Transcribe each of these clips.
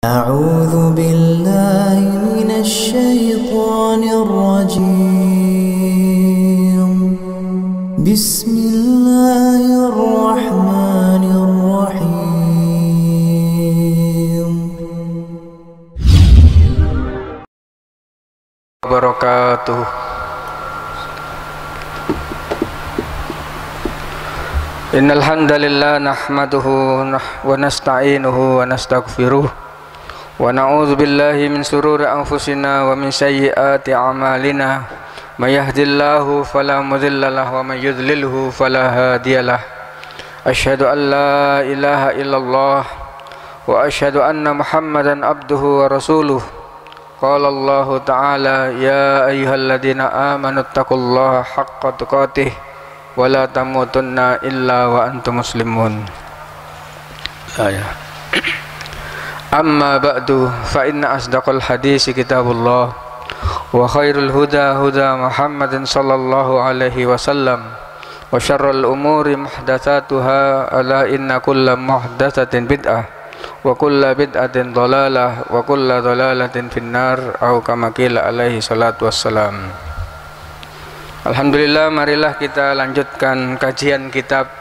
أعوذ بالله من الشيطان الرجيم بسم الله الرحمن الرحيم wabarakatuh. Innal hamdalillah nahmaduhu wa nasta'inuhu wa nastaghfiruh wa na'udzu billahi min shururi anfusina wa min sayyiati a'malina may yahdihillahu fala mudilla lahu wa may yudlilhu fala hadiyalah. Asyhadu an la ilaha illallah wa asyhadu anna Muhammadan abduhu wa rasuluh. Qala Allah Ta'ala ya ayyuhalladzina amanu taqullaha haqqa tuqatih wa la tamutunna illa wa antum muslimun. Amma ba'du fa inna asdaqal hadisi kitabullah wa khairul huda huda Muhammadin sallallahu alaihi wasallam wa syarrul umuri muhdatsatuha ala inna kulla muhdatsatin bid'ah wa kulla bid'atin dhalalah wa kulla dhalalatin finnar au kama qila alaihi salatu wassalam. Alhamdulillah, marilah kita lanjutkan kajian kitab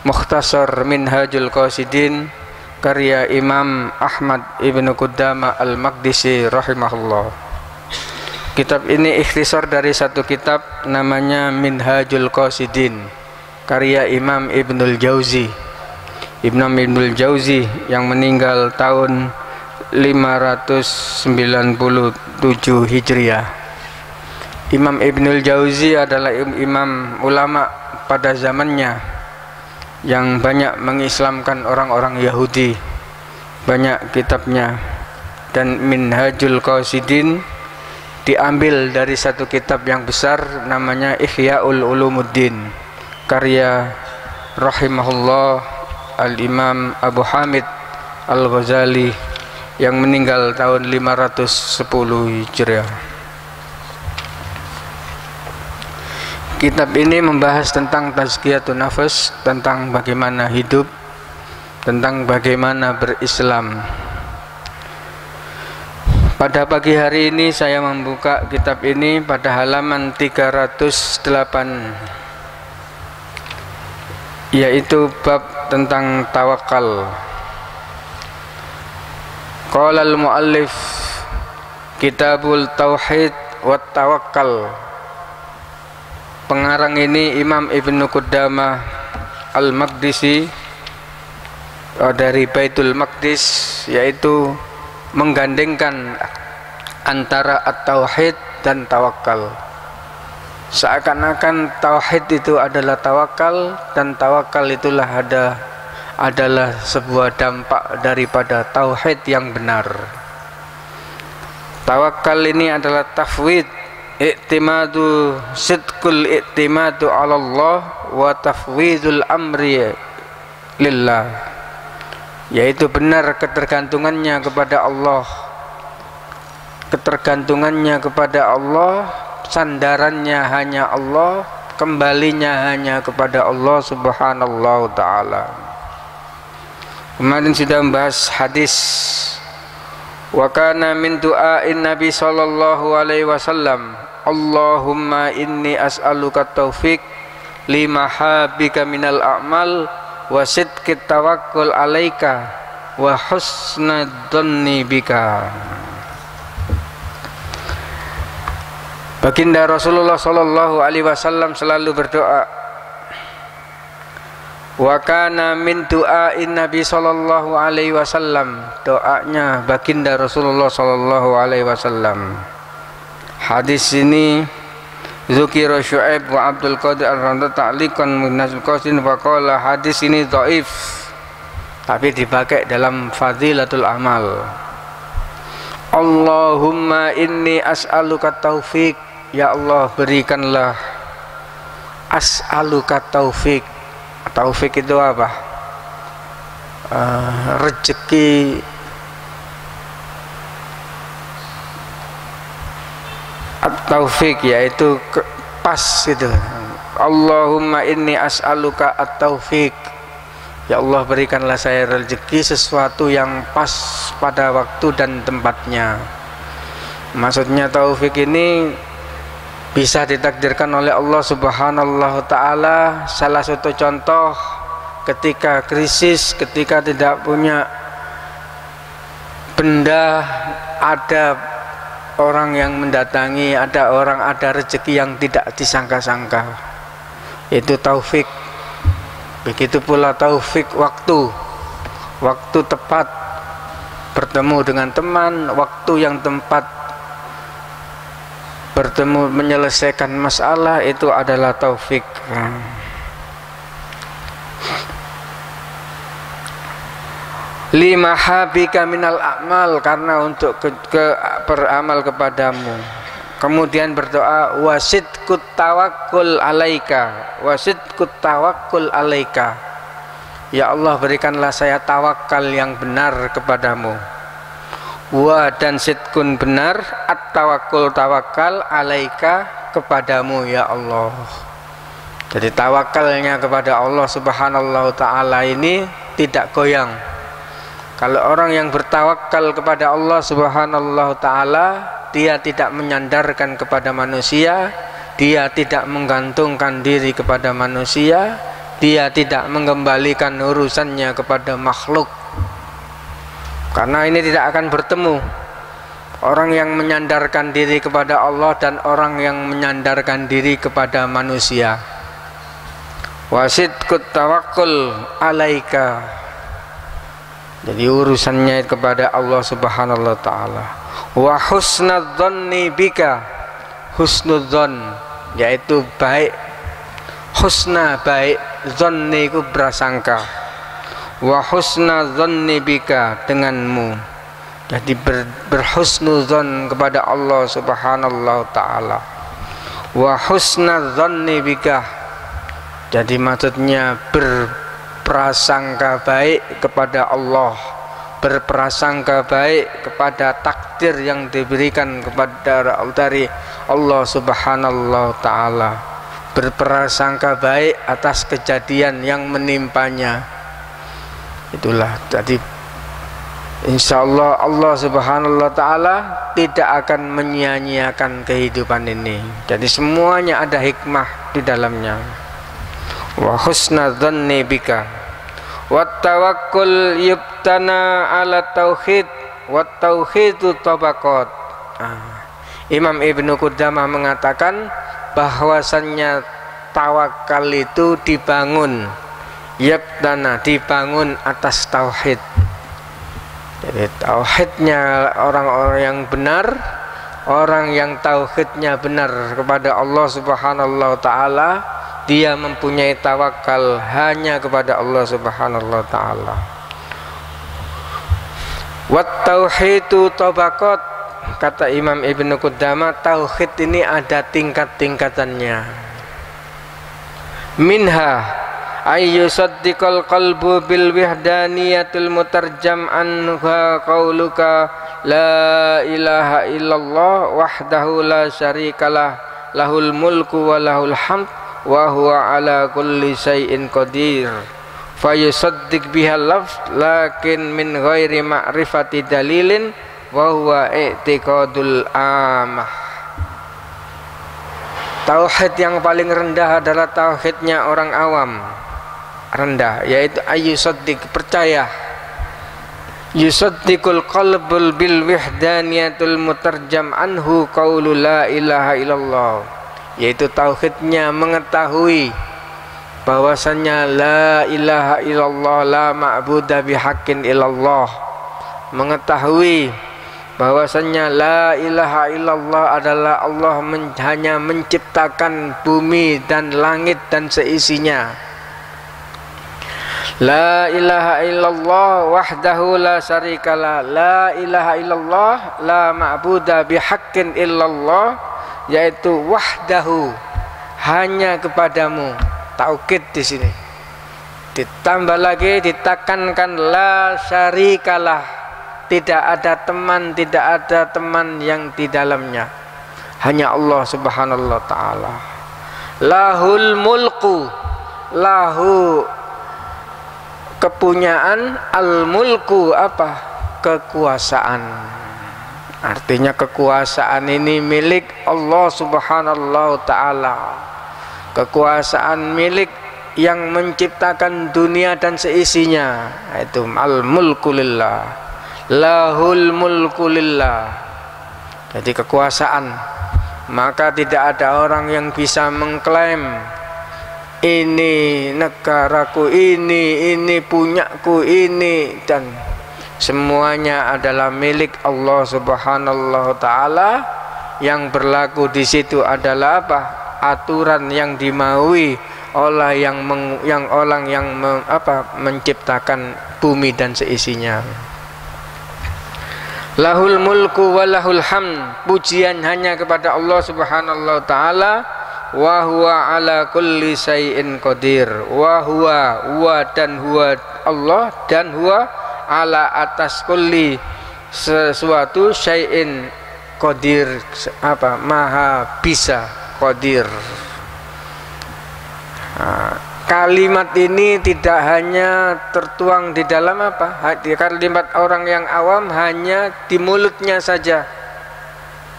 Mukhtasar Minhajul Qasidin karya Imam Ahmad Ibnu Qudamah Al-Maqdisi rahimahullah. Kitab ini ikhtisar dari satu kitab namanya Minhajul Qasidin karya Imam Ibnul Jauzi. Imam Ibnul Jauzi yang meninggal tahun 597 Hijriah. Imam Ibnul Jauzi adalah imam ulama pada zamannya yang banyak mengislamkan orang-orang Yahudi, banyak kitabnya. Dan Minhajul Qasidin diambil dari satu kitab yang besar namanya Ihya'ul Ulumuddin karya rahimahullah Al-Imam Abu Hamid Al-Ghazali yang meninggal tahun 510 Hijriah. Kitab ini membahas tentang tazkiyatun nafas, tentang bagaimana hidup, tentang bagaimana berislam. Pada pagi hari ini saya membuka kitab ini pada halaman 308, yaitu bab tentang tawakal. Qala al-muallif Kitabul Tauhid wa Tawakkal. Pengarang ini Imam Ibnu Qudamah Al-Maqdisi dari Baitul Maqdis, yaitu menggandengkan antara at-tauhid dan tawakal. Seakan-akan tauhid itu adalah tawakal dan tawakal itulah adalah sebuah dampak daripada tauhid yang benar. Tawakal ini adalah tafwid, i'timadu, sidqul i'timadu ala Allah wa tafwidul amri lillah, yaitu benar ketergantungannya kepada Allah, ketergantungannya kepada Allah, sandarannya hanya Allah, kembalinya hanya kepada Allah subhanahu ta'ala. Kemarin sudah membahas hadis wa kana min du'ain Nabi sallallahu alaihi wasallam Allahumma inni as'aluka taufiq lima habika minal a'mal wa sidqit tawakkul alaika wa husna dhanni bika. Baginda Rasulullah sallallahu alaihi wasallam selalu berdoa. Wa kana min du'ain Nabi sallallahu alaihi wasallam, doanya baginda Rasulullah sallallahu alaihi wasallam. Hadis ini Zukira Syu'aib wa Abdul Qadir Ar-Randa ta'liqan Minhajul Qasidin wa qala hadis ini dhaif, tapi dipakai dalam Fadilatul Amal. Allahumma inni as'aluka taufik, ya Allah berikanlah, as'aluka taufik. Taufik itu apa? Rezeki, at-taufik yaitu pas gitu. Allahumma inni as'aluka at-taufik, Ya Allah, berikanlah saya rezeki sesuatu yang pas pada waktu dan tempatnya. Maksudnya taufik ini bisa ditakdirkan oleh Allah Subhanahu wa ta'ala. Salah satu contoh ketika krisis, ketika tidak punya benda, ada orang yang mendatangi, ada rezeki yang tidak disangka-sangka. Itu taufik. Begitu pula taufik waktu tepat bertemu dengan teman, waktu yang tempat bertemu menyelesaikan masalah, itu adalah taufik. Lima habika minal a'mal, karena untuk beramal kepadamu. Kemudian berdoa, wasidkut tawakkul alaika, wasidkut tawakkul alaika. Ya Allah, berikanlah saya tawakal yang benar kepadamu. Wa dan sidkun benar, at-tawakkul tawakal alaika kepadamu ya Allah. Jadi tawakalnya kepada Allah Subhanahu wa ta'ala ini tidak goyang. Kalau orang yang bertawakal kepada Allah Subhanahu wa ta'ala, dia tidak menyandarkan kepada manusia, dia tidak menggantungkan diri kepada manusia, dia tidak mengembalikan urusannya kepada makhluk. Karena ini tidak akan bertemu orang yang menyandarkan diri kepada Allah dan orang yang menyandarkan diri kepada manusia. Wasidkut tawakkul alaika. Jadi urusannya kepada Allah Subhanahu wa ta'ala. Wa husnadzanni bika, husnudzon yaitu baik, husna baik, zanni ku prasangka. Wa husnadzanni bika, denganmu. Jadi berhusnudzon kepada Allah Subhanahu wa ta'ala. Wa husnadzanni bika, jadi maksudnya berprasangka baik kepada Allah, berprasangka baik kepada takdir yang diberikan kepada dari Allah Subhanahu wa ta'ala, berprasangka baik atas kejadian yang menimpanya. Itulah jadi insyaallah Allah Subhanahu wa ta'ala tidak akan menyia-nyiakan kehidupan ini. Jadi semuanya ada hikmah di dalamnya. Wa husnadzanni bika wat tawakkul yubtana ala tauhid wat tauhidu tabaqat. Imam Ibnu Qudamah mengatakan bahwasannya tawakal itu dibangun, yubtana dibangun atas tauhid. Jadi tauhidnya orang-orang yang benar, orang yang tauhidnya benar kepada Allah Subhanahu wa ta'ala, dia mempunyai tawakal hanya kepada Allah Subhanahu wa ta'ala. Wat tauhidu tabaqat, kata Imam Ibnu Qudamah, tauhid ini ada tingkat-tingkatannya. Minha ayyusaddiqal qalbu bil wihdaniyatil mutarjam anha qauluka la ilaha illallah wahdahu la syarikalah lahul mulku wa lahul hamd wa huwa ala kulli syai'in qadir. Fayusaddiq biha lafz lakin min ghairi ma'rifati dalilin wa huwa i'tiqadul amah. Tauhid yang paling rendah adalah tauhidnya orang awam, rendah, yaitu ayyusaddiq, percaya. Yusaddiqul qalbul bil wihdaniyatul mutarjam anhu qaulu la ilaha illallah, yaitu tauhidnya mengetahui bahwasannya la ilaha illallah, la ma'buda bihaqqin illallah, mengetahui bahwasannya la ilaha illallah adalah Allah hanya menciptakan bumi dan langit dan seisinya. La ilaha illallah wahdahu la syarikalah, la ilaha illallah, la ma'buda bihaqqin illallah, yaitu wahdahu, hanya kepadamu. Taukid di sini. Ditambah lagi ditekankan la syarikalah, tidak ada teman yang di dalamnya, hanya Allah Subhanahu wa ta'ala. Lahul mulku, lahu kepunyaan, al-mulku apa? Kekuasaan. Artinya kekuasaan ini milik Allah Subhanahu Ta'ala. Kekuasaan milik yang menciptakan dunia dan seisinya. Itu al-mulku lillah, lahul mulku lillah. Jadi kekuasaan. Maka tidak ada orang yang bisa mengklaim ini negaraku, ini punyaku, ini, dan semuanya adalah milik Allah Subhanahu Ta'ala. Yang berlaku di situ adalah apa? Aturan yang dimaui oleh orang yang menciptakan bumi dan seisinya. Lahul mulku wa lahul hamd. Pujian hanya kepada Allah Subhanahu Ta'ala. Wa huwa ala kulli syai'in qadir. Wa huwa dan huwa Allah, dan huwa ala atas kulli sesuatu syai'in qadir, maha bisa, qadir. Kalimat ini tidak hanya tertuang di dalam kalimat orang yang awam, hanya di mulutnya saja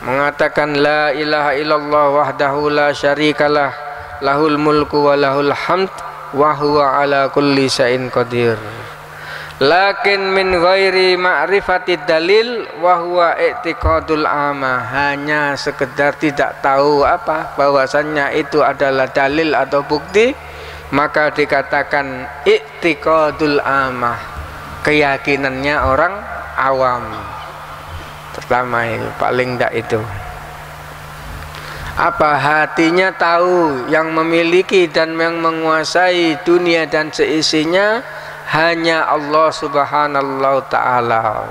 mengatakan la ilaha illallah wahdahu la syarikalah lahul mulku wa lahul hamd wa huwa ala kulli syai'in qadir. Lakin min ghairi ma'rifati dalil wa huwa i'tiqadul ama. Hanya sekedar tidak tahu bahwasannya itu adalah dalil atau bukti, maka dikatakan i'tiqadul amah, keyakinannya orang awam. Pertama itu paling tidak itu hatinya tahu yang memiliki dan yang menguasai dunia dan seisinya hanya Allah Subhanahu Ta'ala.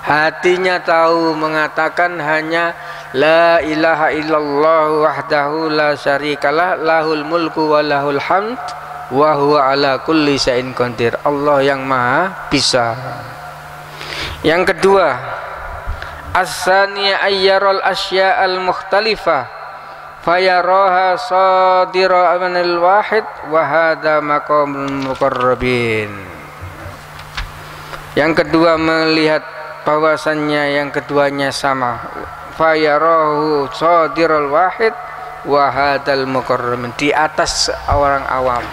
Hatinya tahu mengatakan hanya la ilaha illallah wahdahu la syarikalah lahul mulku wa lahul hamd wa huwa ala kulli syai'in qadir. Allah yang maha bisa. Yang kedua, as-saniya ayyaral asya'al mukhtalifah fayaraha sadira minal wahid wa hadha maqamul muqarrabin. Yang kedua, melihat bahwasannya yang keduanya sama. Fayarahu sadirul wahid wa hadal muqarrabin, di atas orang awam.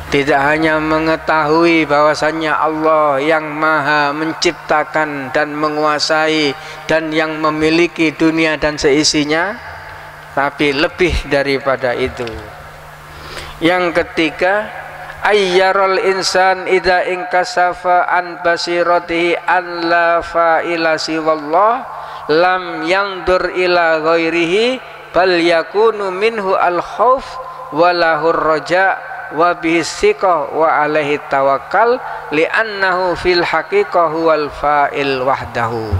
Tidak hanya mengetahui bahwasannya Allah yang maha menciptakan dan menguasai dan yang memiliki dunia dan seisinya, tapi lebih daripada itu. Yang ketiga, ayyarul insan idza inkasafa an basiratihi an la fa'ila siwallah lam yandur ila ghairihi bal yakunu minhu al khauf wa lahur raja' wa bihi siqah wa alaihi tawakkal li'annahu fil haqiqah huwal fa'il wahdahu.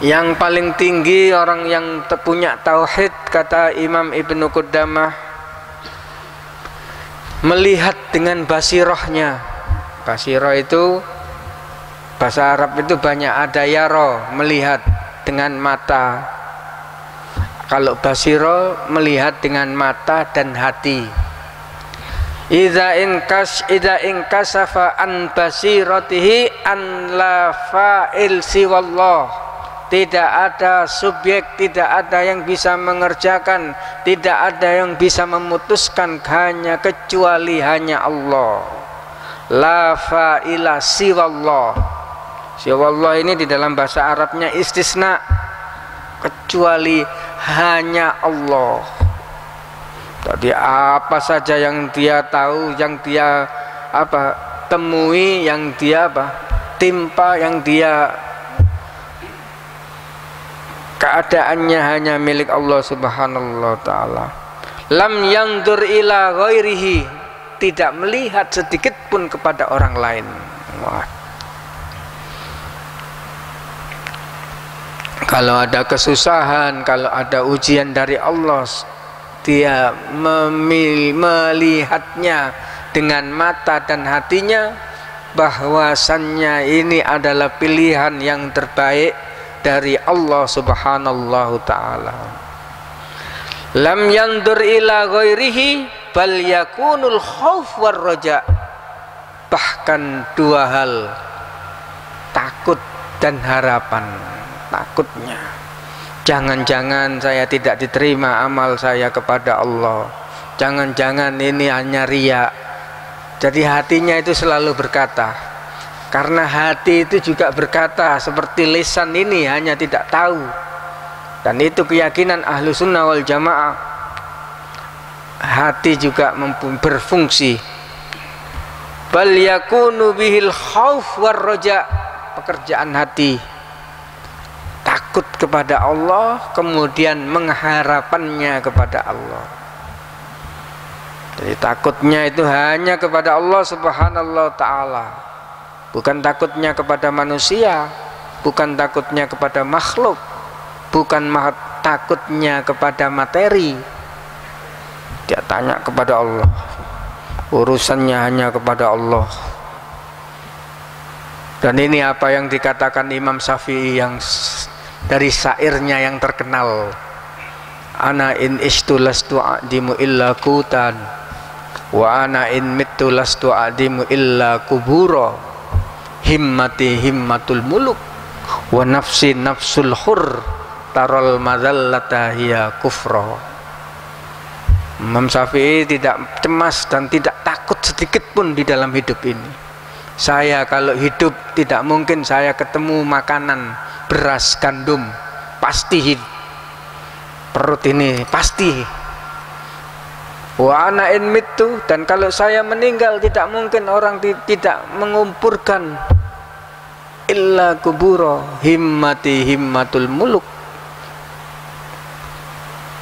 Yang paling tinggi orang yang punya tauhid, kata Imam Ibnu Qudamah, melihat dengan basirohnya. Basiroh itu bahasa Arab itu banyak, ada yaro, melihat dengan mata. Kalau basiro melihat dengan mata dan hati. Idza inkasafa an basiratihi an la fa'il siwallah. Tidak ada subjek, tidak ada yang bisa mengerjakan, tidak ada yang bisa memutuskan hanya kecuali hanya Allah. La fa'ila siwallah. Siwallah ini di dalam bahasa Arabnya istisna, kecuali hanya Allah. Jadi apa saja yang dia tahu, yang dia temui, yang dia timpa, yang dia keadaannya hanya milik Allah Subhanahu Ta'ala. Lam yandur ila ghairihi, tidak melihat sedikit pun kepada orang lain. Wah. Kalau ada kesusahan, kalau ada ujian dari Allah, dia melihatnya dengan mata dan hatinya, bahwasannya ini adalah pilihan yang terbaik dari Allah Subhanahu Ta'ala. Lam yandur ila ghairihi bal yakunul khauf war raja. menambahkan dua hal, takut dan harapan. Takutnya, jangan-jangan saya tidak diterima amal saya kepada Allah, jangan-jangan ini hanya riya. Jadi hatinya itu selalu berkata, karena hati itu juga berkata seperti lisan ini hanya tidak tahu. Dan itu keyakinan ahlu sunnah wal jamaah. Hati juga berfungsi. Bal yakunu bihil khauf war roja. Pekerjaan hati takut kepada Allah, kemudian mengharapannya kepada Allah. Jadi takutnya itu hanya kepada Allah subhanahu wa ta'ala, bukan takutnya kepada manusia, bukan takutnya kepada makhluk, bukan takutnya kepada materi. Dia tanya kepada Allah, urusannya hanya kepada Allah. Dan ini apa yang dikatakan Imam Syafi'i yang dari syairnya yang terkenal, ana in ishtu lastu a'dimu illa kutan wa ana in mittu lastu a'dimu illa kubura, himmati himmatul muluk wa nafsi nafsul hur tarol madallata hiya kufra. Imam Syafi'i tidak cemas dan tidak takut sedikit pun di dalam hidup ini. Saya kalau hidup tidak mungkin saya ketemu makanan beras gandum, pasti perut ini pasti. Wa ana in mittu, dan kalau saya meninggal tidak mungkin orang tidak mengumpurkan illa kubura, himmati himmatul muluk.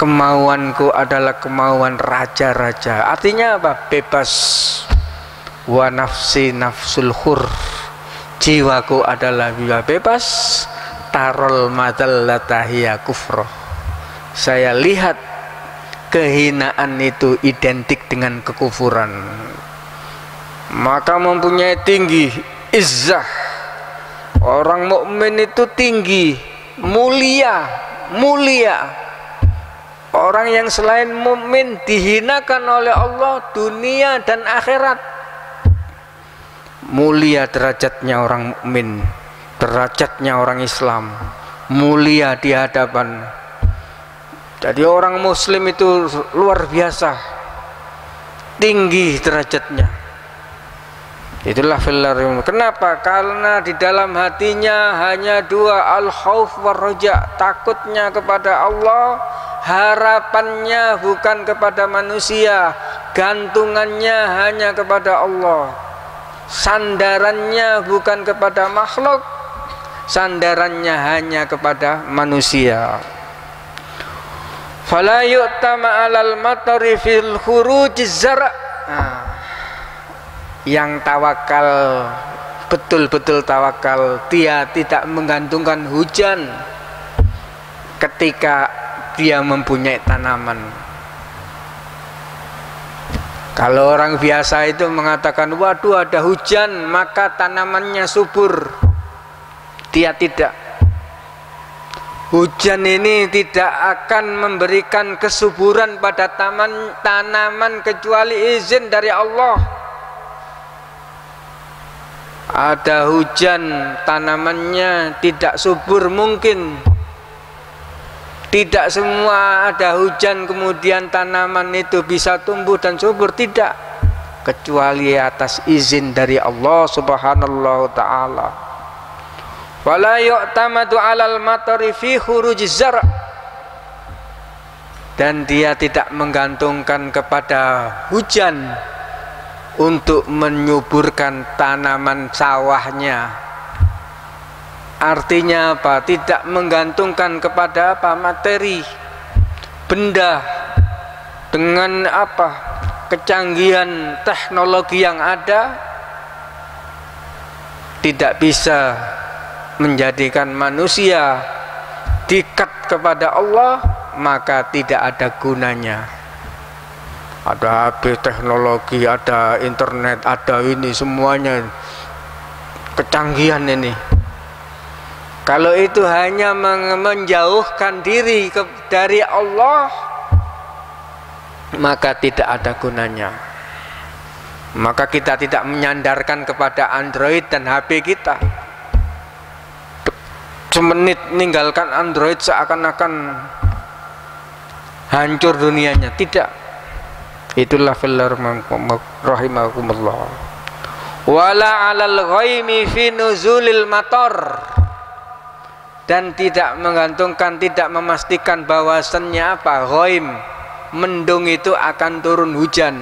Kemauanku adalah kemauan raja-raja. Artinya apa? Bebas. Wa nafsi nafsul hur, jiwaku adalah jiwa bebas. Tarol madallata hiya kufroh, saya lihat kehinaan itu identik dengan kekufuran. Maka mempunyai tinggi izzah. Orang mukmin itu tinggi, mulia. Orang yang selain mukmin dihinakan oleh Allah dunia dan akhirat. Mulia derajatnya orang mukmin, derajatnya orang Islam, mulia di hadapan. Jadi orang muslim itu luar biasa tinggi derajatnya. Itulah fillarim. Kenapa? Karena di dalam hatinya hanya dua, al khauf war roja, takutnya kepada Allah, harapannya bukan kepada manusia, gantungannya hanya kepada Allah. Sandarannya bukan kepada makhluk, sandarannya hanya kepada manusia. Fala yu'tama 'alal matari fil khurujiz zara'. Yang tawakal, betul-betul tawakal, dia tidak menggantungkan hujan ketika dia mempunyai tanaman. Kalau orang biasa itu mengatakan, waduh ada hujan maka tanamannya subur. Dia tidak. Hujan ini tidak akan memberikan kesuburan pada tanaman kecuali izin dari Allah. Ada hujan tanamannya tidak subur mungkin. Tidak semua ada hujan kemudian tanaman itu bisa tumbuh dan subur, tidak, kecuali atas izin dari Allah subhanahu wa ta'ala. Wala yu'tamadu 'alal matari fi khurujiz zar', dan dia tidak menggantungkan kepada hujan untuk menyuburkan tanaman sawahnya. Artinya apa? Tidak menggantungkan kepada apa? Materi, benda. Dengan apa? Kecanggihan teknologi yang ada tidak bisa menjadikan manusia dekat kepada Allah, maka tidak ada gunanya. Ada HP teknologi, ada internet, ada ini semuanya kecanggihan ini. Kalau itu hanya menjauhkan diri dari Allah, maka tidak ada gunanya. Maka kita tidak menyandarkan kepada Android dan HP kita. Semenit meninggalkan Android seakan-akan hancur dunianya. Tidak. Itulah fillar rahimakumullah. Wala 'alal ghaimi fi nuzulil matar. Dan tidak menggantungkan, tidak memastikan bahwasannya apa? Ghaim, mendung itu akan turun hujan.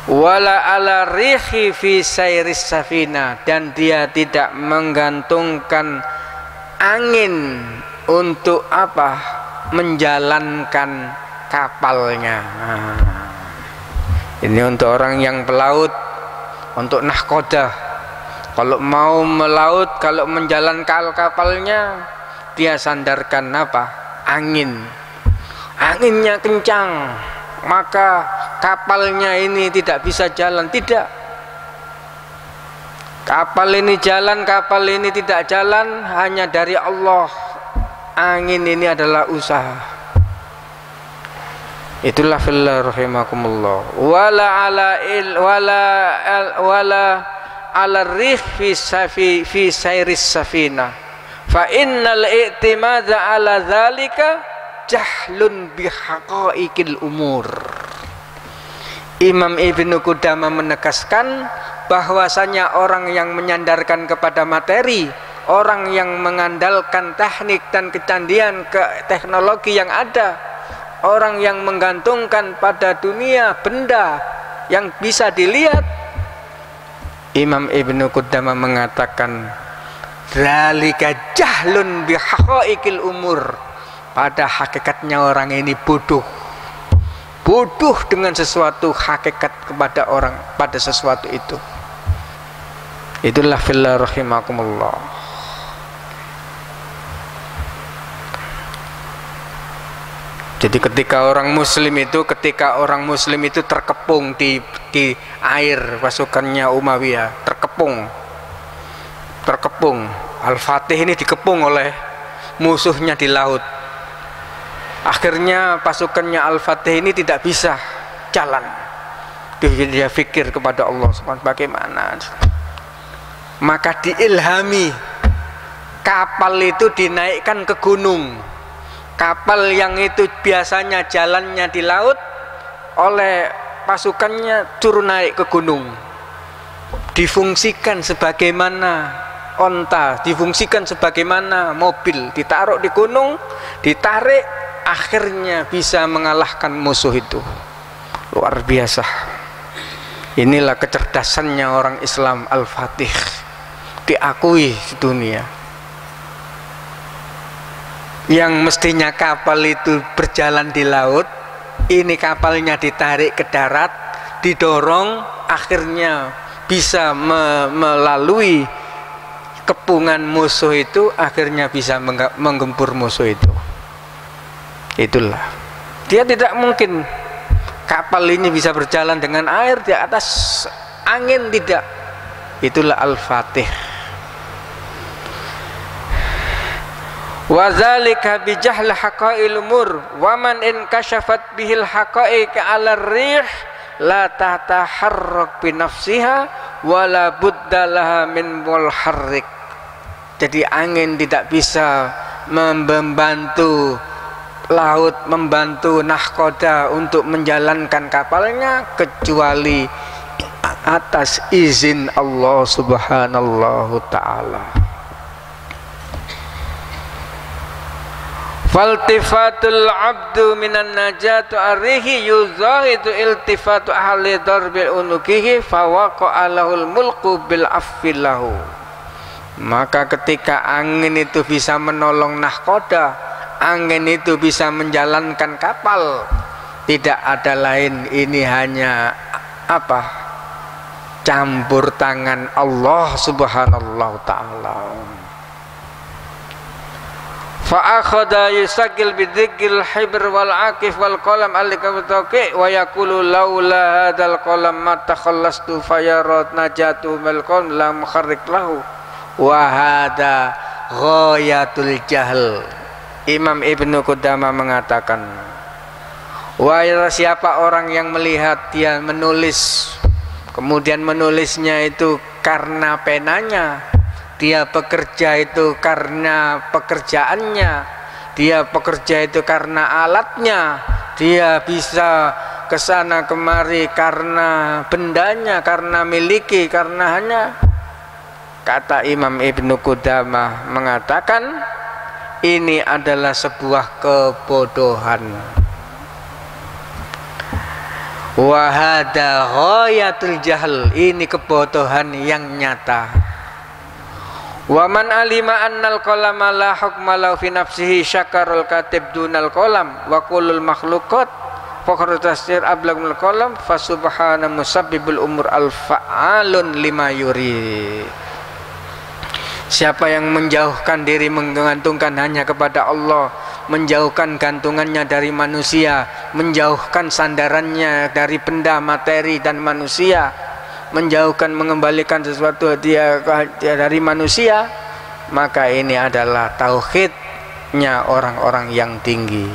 Wala ala rihi fi sairis safina, dan dia tidak menggantungkan angin untuk apa? Menjalankan kapalnya. Ini untuk orang yang pelaut, untuk nahkodah. Kalau mau melaut, kalau menjalankan kapalnya, dia sandarkan apa? Angin. Anginnya kencang, maka kapalnya ini tidak bisa jalan. Tidak. Kapal ini jalan, kapal ini tidak jalan, hanya dari Allah. Angin ini adalah usaha. Itulah fillah rahimakumullah. Wala ala rih fi sairis safina. Fa innal i'timada ala dzalika jahlun bihaqaiqil umur. Imam Ibnu Qudamah menegaskan bahwasanya orang yang menyandarkan kepada materi, orang yang mengandalkan teknik dan kecanggihan ke teknologi yang ada, orang yang menggantungkan pada dunia benda yang bisa dilihat, Imam Ibnu Qudamah mengatakan dzalika jahlun bihaqaiqil umur. Pada hakikatnya orang ini bodoh. Bodoh dengan sesuatu hakikat kepada orang, pada sesuatu itu. Itulah fillah rahimakumullah. Jadi ketika orang muslim itu terkepung di air pasukannya Umayyah, terkepung. Al-Fatih ini dikepung oleh musuhnya di laut. Akhirnya pasukannya Al-Fatih ini tidak bisa jalan. Dia fikir kepada Allah Subhanahu bagaimana. Maka diilhami, kapal itu dinaikkan ke gunung. Kapal yang itu biasanya jalannya di laut, oleh pasukannya turun naik ke gunung. Difungsikan sebagaimana onta, difungsikan sebagaimana mobil, ditaruh di gunung, ditarik, akhirnya bisa mengalahkan musuh itu. Luar biasa. Inilah kecerdasannya orang Islam Al-Fatih, diakui di dunia. Yang mestinya kapal itu berjalan di laut, ini kapalnya ditarik ke darat, didorong, akhirnya bisa melalui kepungan musuh itu, akhirnya bisa menggempur musuh itu. Itulah, dia tidak mungkin kapal ini bisa berjalan dengan air di atas angin, tidak. Itulah Al-Fatih. Wa dzalika bi jahl haqa'il umur wa man in kashafat bihil haqa'iq 'ala ar-rih la tataharrak bi nafsiha wa la budda laha min mulharrik. Jadi angin tidak bisa membantu laut, membantu nahkoda untuk menjalankan kapalnya kecuali atas izin Allah Subhanahu ta'ala. Faltifatul abdu minan najatu arihi yuzahidu iltifatu ahli darbil unukihi fawaqa'a lahul mulku bil affilahu. Maka ketika angin itu bisa menolong nahkoda, angin itu bisa menjalankan kapal, tidak ada lain, ini hanya apa? Campur tangan Allah Subhanahu ta'ala. Fa akhadha yusaqil bidzikil hibr wal aqif wal qalam alikabtaqi wa yaqulu laula hadzal qalam ma takhallastu fayarat najatu bil qalam la mukharrik lahu wa hadza ghayatul jahl. Imam Ibnu Qudamah mengatakan Siapa orang yang melihat dia menulis, kemudian menulisnya itu karena penanya, dia bekerja itu karena pekerjaannya, dia bekerja itu karena alatnya, dia bisa kesana kemari karena bendanya, karena miliki, karena hanya. Kata Imam Ibnu Qudamah mengatakan ini adalah sebuah kebodohan. Wa hada ghayatul jahl, ini kebodohan yang nyata. Wa man alima annal qalama la hukma lahu fi nafsihi syakarul katib dunal qalam wa kullul makhluqat faqad tasir ablagul qalam fa subhana musabbibul umur al fa'alun lima yuri. Siapa yang menjauhkan diri, menggantungkan hanya kepada Allah, menjauhkan gantungannya dari manusia, menjauhkan sandarannya dari benda materi dan manusia, menjauhkan mengembalikan sesuatu dia dari manusia, maka ini adalah tauhidnya orang-orang yang tinggi.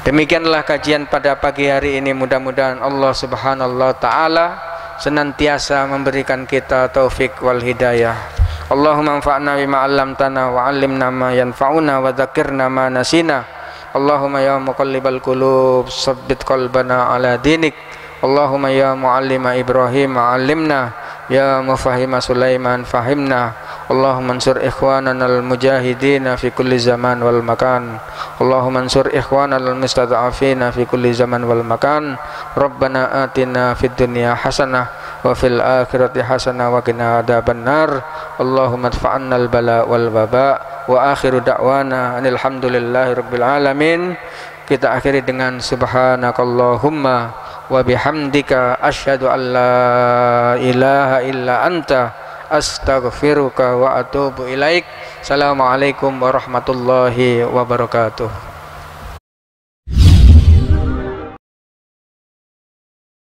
Demikianlah kajian pada pagi hari ini. Mudah-mudahan Allah Subhanahu wa taala senantiasa memberikan kita taufik wal hidayah. Allahumma anfa'na bima 'allamtana wa 'allimna ma yanfa'una wa dzakirna ma nasina. Allahumma ya muqallibal qulub tsabbit qalbana 'ala dinik. Allahumma ya mu'allima Ibrahim 'allimna, ya mufahhima Sulaiman fahimna. Allahumma ansur ikhwanana al-mujahidin fi kulli zaman wal makan. Allahumma ansur ikhwanana al-mustad'afina fi kulli zaman wal makan. Rabbana atina fid dunya hasanah wa fil akhirati hasanah wa qina adzabannar. Allahumma adfa'anna al-bala wal waba. Wa akhiru da'wana alhamdulillahi rabbil alamin. Kita akhiri dengan subhanakallahumma wa bihamdika asyhadu an la ilaha illa anta astaghfiruka wa atubu ilaik. Assalamualaikum warahmatullahi wabarakatuh.